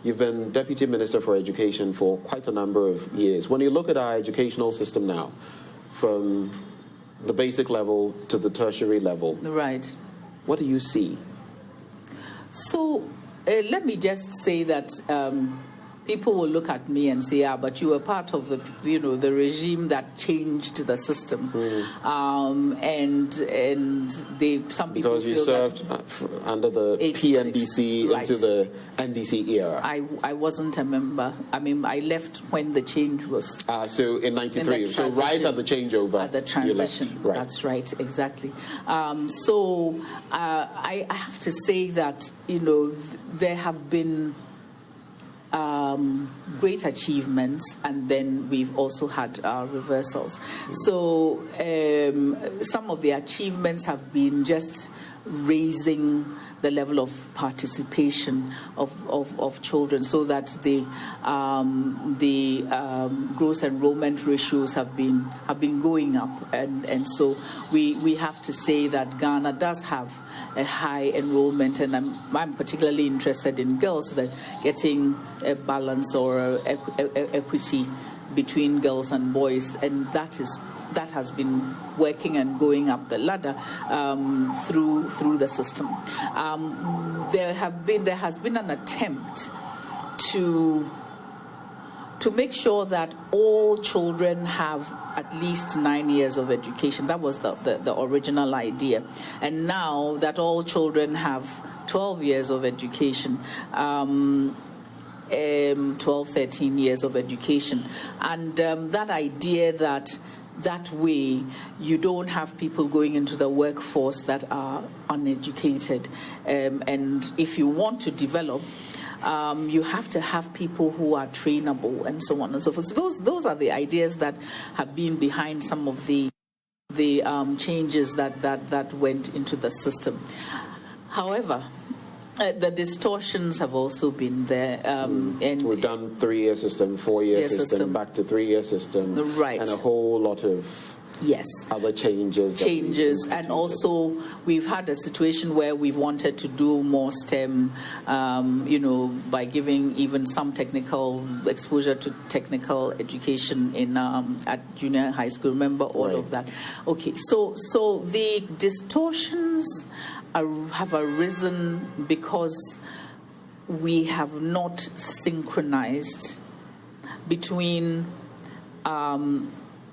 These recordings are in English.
You've been Deputy Minister for Education for quite a number of years. When you look at our educational system now, from the basic level to the tertiary level, right, what do you see? So let me just say that people will look at me and say, "Yeah, but you were part of the regime that changed the system," and some people because you feel served under the 86, PNDC right, into the NDC era. I wasn't a member. I mean, I left when the change was. So in '93, so right at the changeover. At the transition, you left. Right. That's right, exactly. So I have to say that there have been great achievements, and then we've also had reversals. So some of the achievements have been just raising the level of participation of children, so that the gross enrollment ratios have been going up, and so we have to say that Ghana does have a high enrollment, and I'm particularly interested in girls that getting a balance or equity between girls and boys, and that has been working and going up the ladder through the system. There has been an attempt to make sure that all children have at least 9 years of education. That was the original idea. And now that all children have 12 years of education, 12, 13 years of education. And that idea that way you don't have people going into the workforce that are uneducated. And if you want to develop, you have to have people who are trainable and so on and so forth. So those are the ideas that have been behind some of the changes that went into the system. However, the distortions have also been there. And we've done 3-year system, 4-year system, back to 3-year system, right, and a whole lot of other changes. And also we've had a situation where we've wanted to do more STEM, by giving even some technical exposure to technical education in at junior high school. Remember all of that? Okay, so the distortions have arisen because we have not synchronized between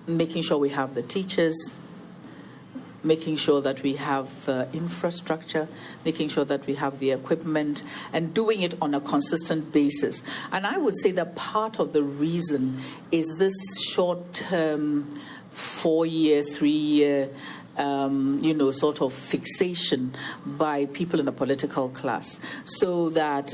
making sure we have the teachers, making sure that we have the infrastructure, making sure that we have the equipment, and doing it on a consistent basis. And I would say that part of the reason is this short-term 4-year, 3-year sort of fixation by people in the political class, so that,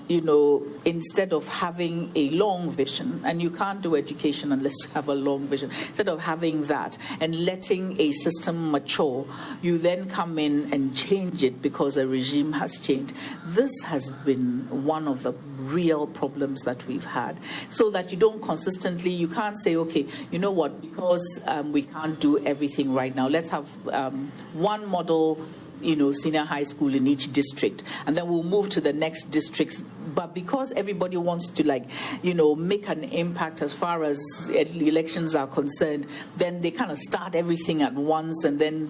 instead of having a long vision, and you can't do education unless you have a long vision, instead of having that and letting a system mature, you then come in and change it because a regime has changed. This has been one of the real problems that we've had, so that you can't say, okay, you know what, because we can't do everything right now, let's have one model, senior high school in each district, and then we'll move to the next districts. But because everybody wants to make an impact as far as elections are concerned, then they kind of start everything at once, and then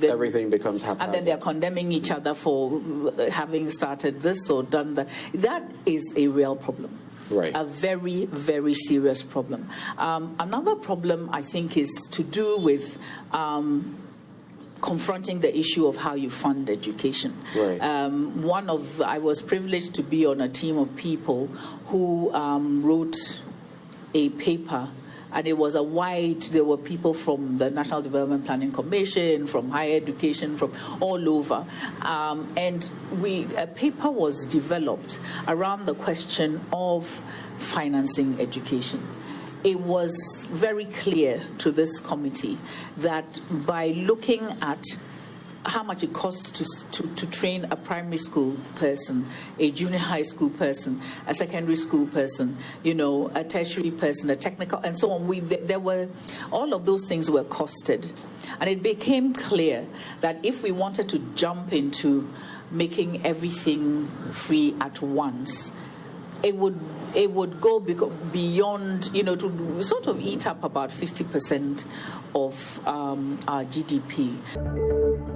everything becomes haphazard. And then they're condemning each other for having started this or done that. That is a real problem. Right. A very, very serious problem. Another problem, I think, is to do with confronting the issue of how you fund education. Right. I was privileged to be on a team of people who wrote a paper, and it was there were people from the National Development Planning Commission, from higher education, from all over. And a paper was developed around the question of financing education. It was very clear to this committee that by looking at how much it costs to train a primary school person, a junior high school person, a secondary school person, a tertiary person, a technical, and so on. All of those things were costed. And it became clear that if we wanted to jump into making everything free at once, it would go beyond, to sort of eat up about 50% of our GDP.